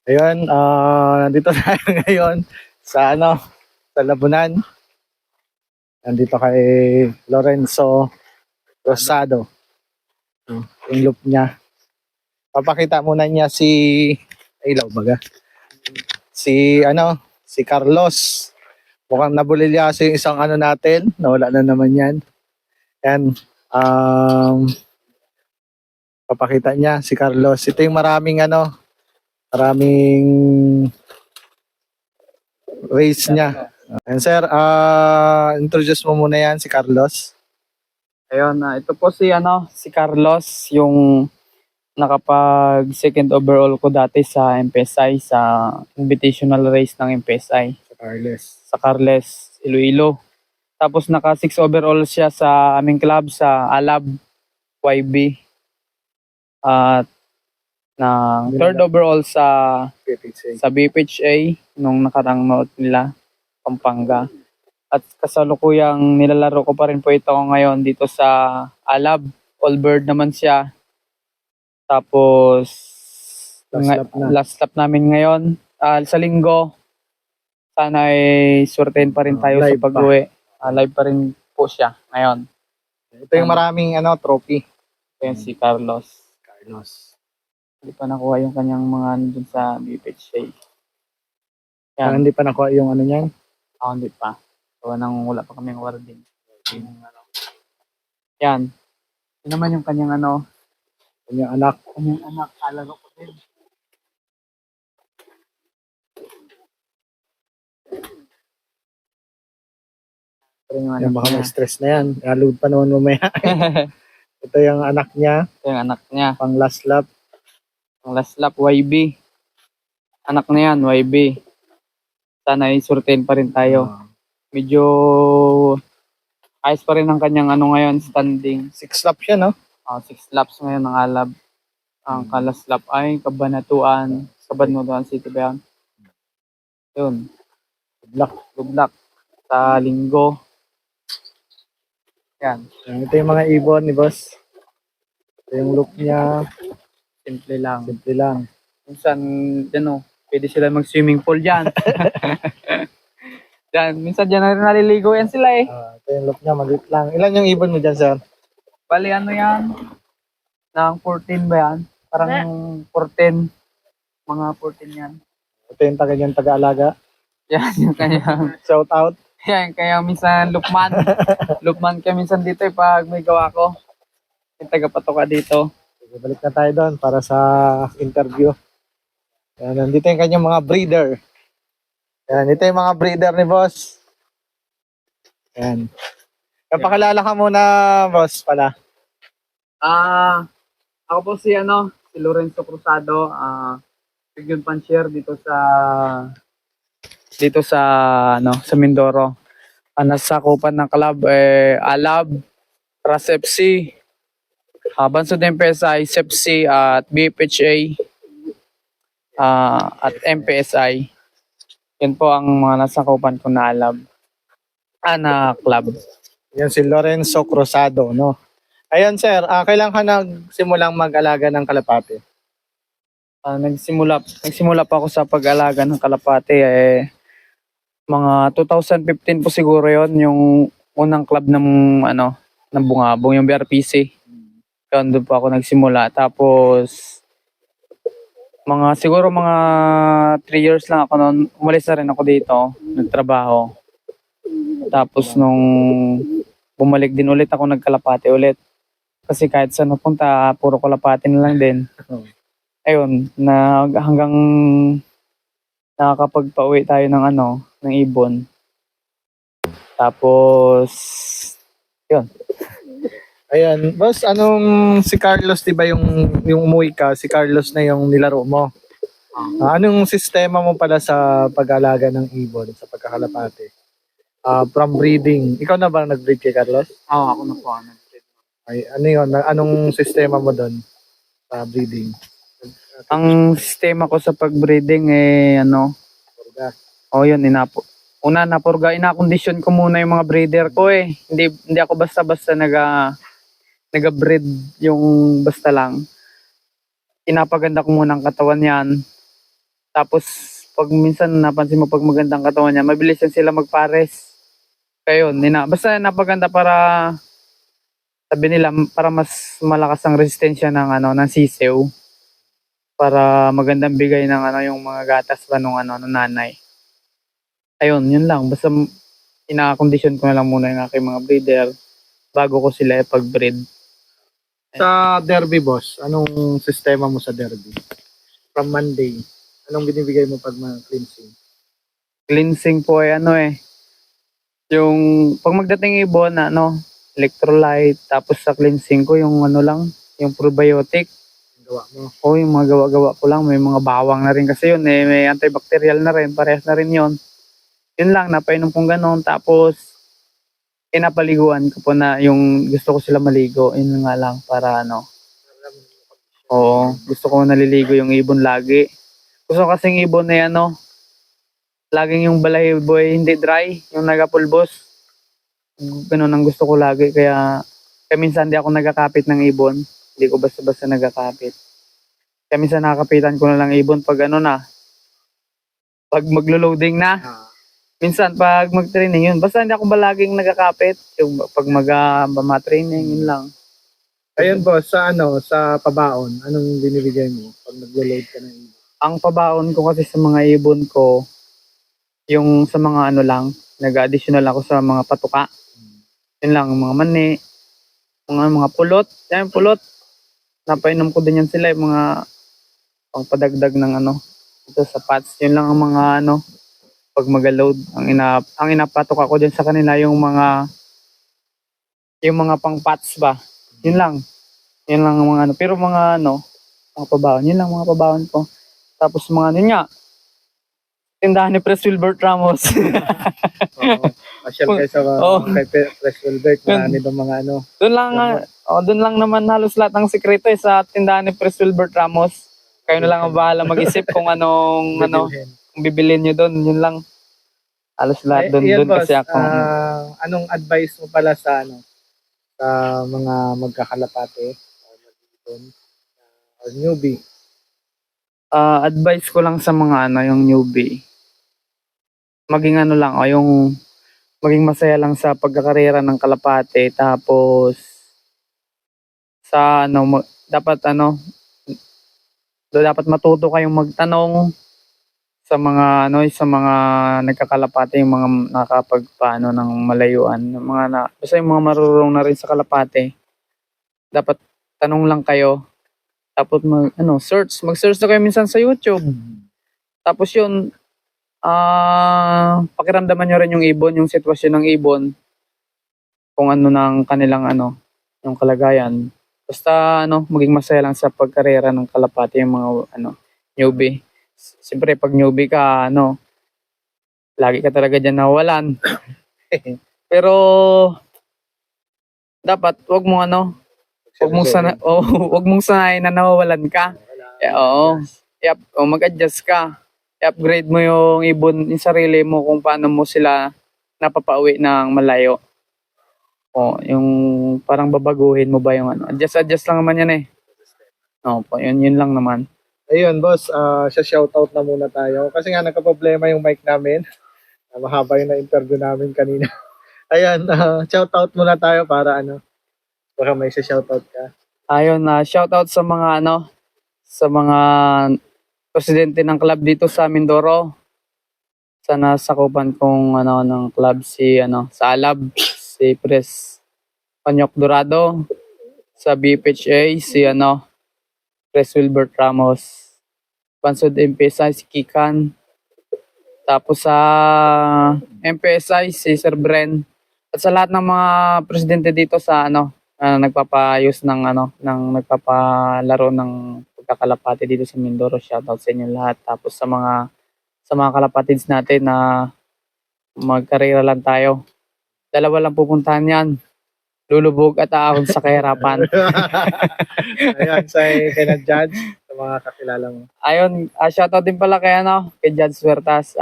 Ayun, nandito tayo ngayon sa sa Labunan. Nandito kay Lorenzo Rosado. Yung loop niya. Papakita muna niya si ilaw baga. Si Carlos. Mukhang nabulilyaso yung isang natin. Nawala na naman yan. Yan. Papakita niya si Carlos. Ito yung maraming race niya. And sir, introduce mo muna yan si Carlos. Ayun, ito po si Carlos, yung nakapag second overall ko dati sa MPSI, sa invitational race ng MPSI. Sa Carles, Iloilo. Tapos naka 6 overall siya sa aming club sa Alab YB. At na third overall sa BPHA nung nakarang nood nila, Pampanga. At kasalukuyang nilalaro ko pa rin po ito ngayon dito sa Alab. All-bird naman siya. Tapos, last lap namin ngayon. Sa linggo, sana ay surtein pa rin tayo sa pag-uwi. Live pa rin po siya ngayon. Ito yung maraming trophy. Ayan si Carlos. Hindi pa nakuha yung kanyang mga dun sa BPHA. Hindi pa nakuha yung niyan? Hindi pa. So, wala pa kaming awarding. Yan. Yun naman yung kanyang Kanyang anak. Kalaro ko din. Yan, baka may stress na yan. Load pa naman mamaya. Ito yung anak niya. Ito yung anak niya. Pang last lap. Pang last lap, YB. Anak na yan, YB. Sana isurtein pa rin tayo. Medyo ayos pa rin ang kanyang ngayon, standing. 6 laps siya, no? 6 laps ngayon ng Alab. Ang kalas lap ay Cabanatuan City ba yan? Yun. Good luck sa linggo. Yan. Ito yung mga ibon ni boss. Ito yung look niya. Simple lang. Minsan, pwede sila mag-swimming pool dyan. Minsan dyan na rin naliligo yan sila eh. Ito yung look niya, maliit lang. Ilan yung ibon mo dyan, sir? Bali, yan? Nang 14 ba yan? Parang 14. Mga 14 yan. Ito yung taga-alaga. Yan, yung kanyang... Shout out. Yan, kaya minsan Lukman. Lukman ka minsan dito pag may gawa ko. Yung taga-patoka dito. Balik na tayo doon para sa interview. Yan, nandito yung kanyang mga breeder. Yan, ito yung mga breeder ni boss. Yan. Napakilala ka muna, boss, pala. Ako po si Lorenzo Cruzado, Region Pansier dito sa Mindoro. Nasakupan ng club Alab, Ras FC, Bansod MPSI, SEPSI at BPHA at MPSI. Yan po ang mga nasakupan ko na Alab. Na club. Yan si Lorenzo Cruzado, no? Ayan, sir, kailan ka nagsimulang mag-alaga ng kalapate? Nagsimula pa ako sa pag-alaga ng kalapate mga 2015 po siguro yon, yung unang club ng bungabong, yung BRPC. Doon po ako nagsimula. Tapos siguro mga 3 years lang ako noon. Umalis na rin ako dito, nagtrabaho. Tapos nung bumalik din ulit ako, nagkalapate ulit. Kasi kahit saan napunta, puro kalapate na lang din. Ayun, hanggang nakakapagpauwi tayo ng ibon. Tapos, yun. Ayan, boss, si Carlos, di ba yung umuwi ka, si Carlos na yung nilaro mo? Anong sistema mo pala sa pag-alaga ng ibon, sa pagkakalapate? From breeding, ikaw na ba nag-breed kay Carlos? Ako na po. Ay, anong sistema mo doon sa breeding? Ang sistema ko sa pag-breeding Purga. Yun, napurga, ina-condition ko muna yung mga breeder ko eh. Hindi ako basta-basta naga-breed yung basta lang. Inapaganda ko muna ang katawan yan. Tapos pag minsan napansin mo pag magandang katawan niya, mabilis yan sila magpares. Kaya yun, basta napaganda para sabi nila para mas malakas ang resistensya ng ng sisew para magandang bigay ng yung mga gatas ba nung ng nanay. Ayun, yun lang. Basta ina-condition ko na lang muna yung aking mga breeder bago ko sila ipag-breed. Sa derby, boss, anong sistema mo sa derby? From Monday, anong binibigay mo pag cleansing? Cleansing po ay yung pag magdating ibon electrolyte, tapos sa cleansing ko yung yung probiotic. Ang gawa mo? O yung mga gawa-gawa ko lang, may mga bawang na rin kasi yun may antibacterial na rin, parehas na rin yun. Yun lang, napainom kong ganon, tapos napaliguan ko po na yung gusto ko sila maligo, yun nga lang para oo, gusto ko naliligo yung ibon lagi. Gusto ko kasing ibon na laging yung balahibo ay hindi dry, yung nagapulbos. Ganun ang gusto ko lagi, kaya minsan di ako nagakapit ng ibon, hindi ko basta-basta nagakapit. Kaya minsan nakakapitan ko na lang ibon pag pag maglo-loading na. Minsan pag mag-training yun, basta hindi ako balaging nagakapit, yung pag ma-training yun lang. Ayun, boss, sa pabaon, anong binibigay mo pag naglo-load ka ng ibon? Ang pabaon ko kasi sa mga ibon ko, yung sa mga lang, nag-additional ako sa mga patuka. Yun lang, mga mani, mga pulot. Yan, pulot. Napainom ko din yan sila, yung mga pangpadagdag ng ito sa pots. Yun lang ang mga pag mag-load. Ang inapatok ako dyan sa kanila yung mga pang pots ba. Yun lang. Yun lang ang mga pero mga mga pabaon. Yun lang mga pabaon ko. Tapos mga nga, tindahan ni Pres Wilbert Ramos. Oo. Pasyal kayo sa kay Pres Wilbert, marami doon mga Doon lang, doon lang naman halos lahat ng sikreto sa tindahan ni Pres Wilbert Ramos. Kayo na lang ang bahala mag-isip kung anong kung bibilin nyo doon. Yun lang. Halos lahat doon kasi ako. Anong advice mo pala sa sa mga magkakalapate or newbie? Advice ko lang sa mga yung newbie. Maging lang, yung maging masaya lang sa pagkakarera ng kalapate, tapos sa dapat dapat matuto kayong magtanong sa mga sa mga nagkakalapate, yung mga nakakapagpaano ng malayuan, yung mga basta yung mga marurong na rin sa kalapate. Dapat tanong lang kayo. Tapos mag-search na kayo minsan sa YouTube. Tapos yun, pakiramdaman nyo rin yung ibon, yung sitwasyon ng ibon, kung ng kanilang yung kalagayan. Basta maging masaya lang sa pagkarera ng kalapate yung mga newbie. Siyempre pag newbie ka lagi ka talaga diyan nawalan. Pero dapat wag mong sanayin na nawawalan ka. Oo. Mag-adjust ka. I-upgrade mo yung ibon, yung sarili mo kung paano mo sila napapauwi ng malayo. Yung parang babaguhin mo ba yung adjust lang naman yan yun lang naman. Ayun, boss, shoutout na muna tayo. Kasi nga nagka-problema yung mic namin. Mahaba yung na-interview namin kanina. Ayun, shoutout muna tayo para baka may shoutout ka. Ayun, shoutout sa mga sa mga presidente ng club dito sa Mindoro. Sana sakupan kong ng club sa Alab, si Pres Panyok Dorado, sa BPHA si Pres Wilbert Ramos, Bansod MPSI si Kikan, tapos sa MPSI si Sir Bren, at sa lahat ng mga presidente dito sa nagpapayos ng nagpapalaro ng pagkakalapate dito sa Mindoro. Shoutout sa inyo lahat. Tapos sa mga kalapatids natin na magkarera lang tayo. Dalawa lang pupuntahan yan. Lulubog at aahon sa kahirapan. Ayan, kay na Judge, sa mga kakilala mo. Ayun, shoutout din pala kay kay Judge Suertas.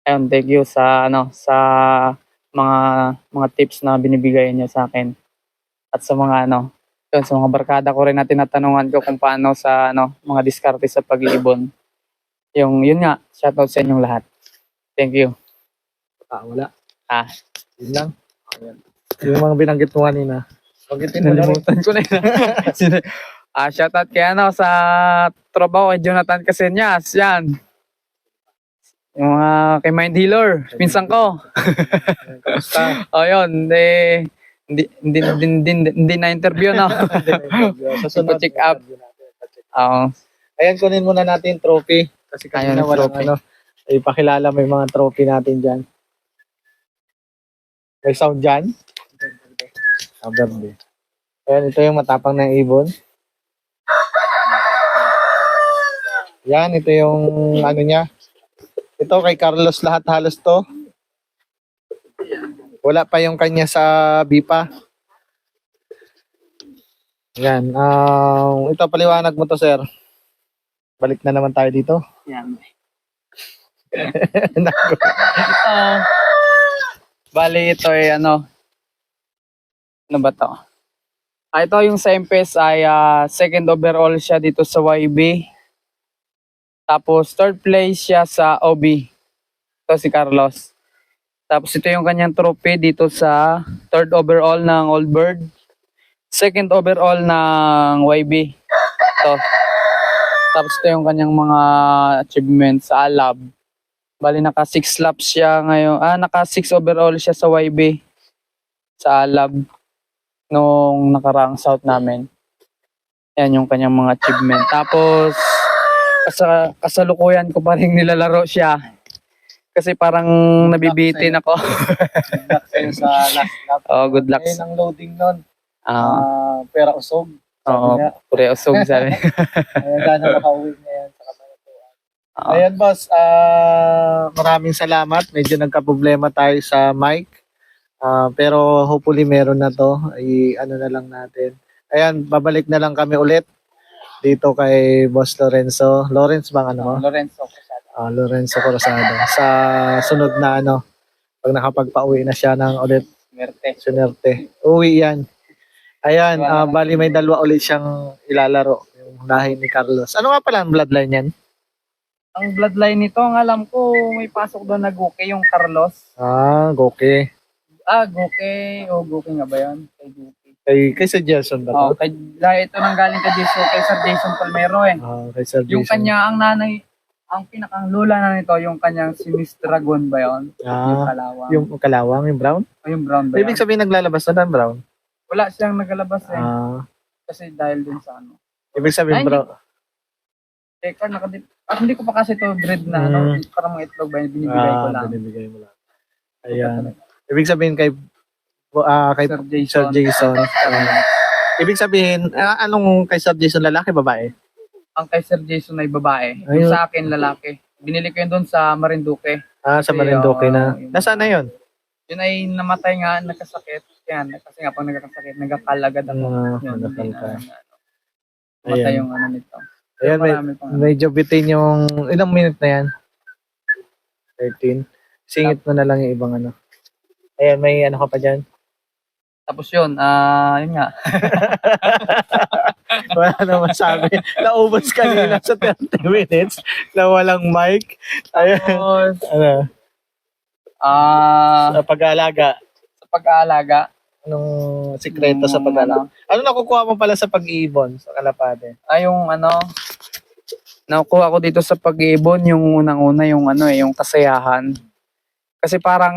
Ayun, thank you sa sa mga tips na binibigay niya sa akin. At sa mga sa mga barkada ko rin na tinatanungan ko kung paano sa mga diskarte sa pag-iibon. Yun nga, shoutout sa inyong lahat. Thank you. Wala. Yun lang. Ayan. Yung mga binanggit mo kanina. Banggitin mo na rin. Nalimutan ko na yun. Shoutout kay sa tropa ko, kay Jonathan Caseñas. Yan. Yung mga kay Mind Healer, pinsan ko. Kamusta? Yun. Hindi na-interview na. Sa sunod. Check up. Oo. Ayan, kunin muna natin yung trophy. Kasi kanina Ayan, walang trophy. ipakilala mo yung mga trophy natin dyan. May sound dyan? Birthday. Ayan, ito yung matapang ng ibon. Yan, ito yung ano niya. Ito kay Carlos lahat halos to. Wala pa yung kanya sa BIPA. Yan. Ito, paliwanag mo to, sir. Balik na naman tayo dito. Yan. Bali, ito ay ano ba to? Ito yung sa MPS ay second overall siya dito sa YB. Tapos third place siya sa OB. Ito si Carlos. Tapos ito yung kanyang trophy dito sa third overall ng Old Bird. Second overall ng YB. Ito. Tapos ito yung kanyang mga achievements sa Alab. Bali naka 6 laps siya ngayon. Naka 6 overall siya sa YB. Sa Alab. Nung nakaraang South namin. Yan yung kanyang mga achievement. Tapos kasalukuyan ko pa rin nilalaro siya. Kasi parang nabibitin ako. Good luck sa'yo sa last lap. Good luck. Ayun ang loading nun. Pera usog. Oo, pure usog sabi. Ayan, sana makauwi na yan sa Kabanatuan. Oo. Ayan, boss. Maraming salamat. Medyo nagka-problema tayo sa mic. Pero hopefully meron na to. Ano na lang natin. Ayan, babalik na lang kami ulit dito kay Boss Lorenzo. Lawrence bang ano mo? Lorenzo. Lorenzo Corazado. Sa sunod na pag nakapagpa-uwi na siya ng ulit Sunerte. Uwi yan. Ayan, bali may dalawa ulit siyang ilalaro. Yung lahi ni Carlos. Ano nga pala ang bloodline yan? Ang bloodline nito, ang alam ko, may pasok doon na Guke, yung Carlos. Goke. Guke. Guke nga ba yan? Kay Guke. Kay Sir Jason ba to? Ito nang galing kay Jason, kay Sir Jason Palmero eh. Kay Sir Yung Jason. kanya, ang nanay, ang pinakang lula na nito, yung kanyang si Miss Dragon ba yun? Yung kalawang. Yung kalawang, yung brown? Yung brown ba Ibig yan? sabihin naglalabas na ng brown? Wala siyang nagalabas eh. Kasi dahil din sa ano. Ibig sabihin brown? Hindi ko pa kasi ito breed na parang mga itlog ba, binibigay ko lang. Binibigay mo lang. Ayan. Ibig sabihin kay Sir Sir Jason. Ibig sabihin, anong kay Sir Jason, lalaki, babae? Ang kay Sir Jason ay babae. Ayun. Yung sa akin, lalaki. Binili ko yun doon sa Marinduque. Sa Marinduque na. Nasaan na yun? Yun ay namatay nga, nagkasakit. Yan, kasi nga pag nagkasakit, nagkakal agad ako. Yun, nagkakal hindi ka. namatay Ayan. yung ano nito. Ayan, Marami pang ano. medyo bitin yung, ilang minute na yan? 13. Singit mo na lang yung ibang ano. Ayan, may ano ka pa dyan? Tapos yun, yun nga. Wala na masabi. Naubos kanina sa 30 minutes na walang mic. Ayan. Tapos, Ano? Sa pag-aalaga. sa pag-aalaga, Anong sikreto sa pag-aalaga? Ano nakukuha mo pala sa pag-iibon sa Kalapate? yung ano, nakukuha ko dito sa pag-iibon, yung unang-una, yung ano yung kasayahan. Kasi parang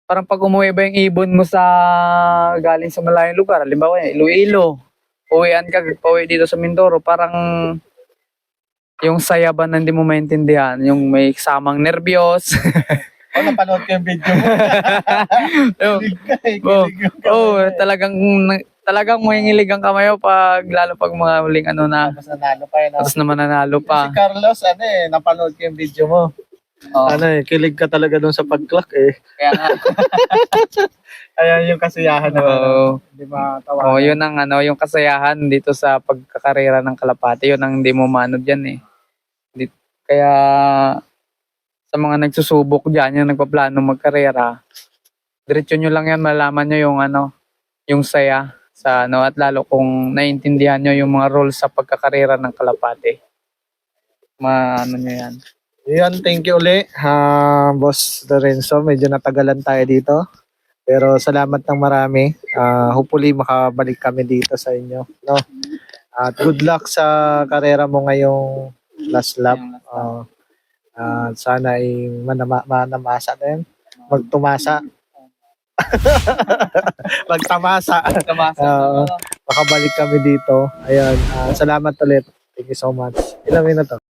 parang pag umuwi ba yung ibon mo sa galing sa malayong lugar, halimbawa Iloilo, uwian ka, pauwi dito sa Mindoro, parang yung saya ba na hindi mo maintindihan, yung may samang nervyos. Napanood ko yung video mo. Talagang mahingilig ang kamayo lalo pag mga huling ano na, Tapos nanalo pa yun. tapos naman nanalo Si pa. Carlos, napanood ko yung video mo. Oh, Kilig ka talaga doon sa pag-clock kaya nga. Ayan yung kasiyahan na hindi matawa. Yun ang yung kasayahan dito sa pagkakarera ng Kalapate, yun ang hindi mo maano diyan eh. Kaya sa mga nagsusubok diyan, yung nagpaplano magkarera, diretso nyo lang yan, malaman nyo yung yung saya sa at lalo kung naiintindihan nyo yung mga rules sa pagkakarera ng Kalapate. maano nyo yan. Yan, thank you uli, Boss Lorenzo. Medyo natagalan tayo dito. Pero salamat ng marami. Hopefully makabalik kami dito sa inyo. No? At good luck sa karera mo ngayong last lap. Sana ay manamasa na yun. Magtumasa. Magtamasa. Makabalik kami dito. Ayan. Salamat ulit. Thank you so much. Ilang minuto?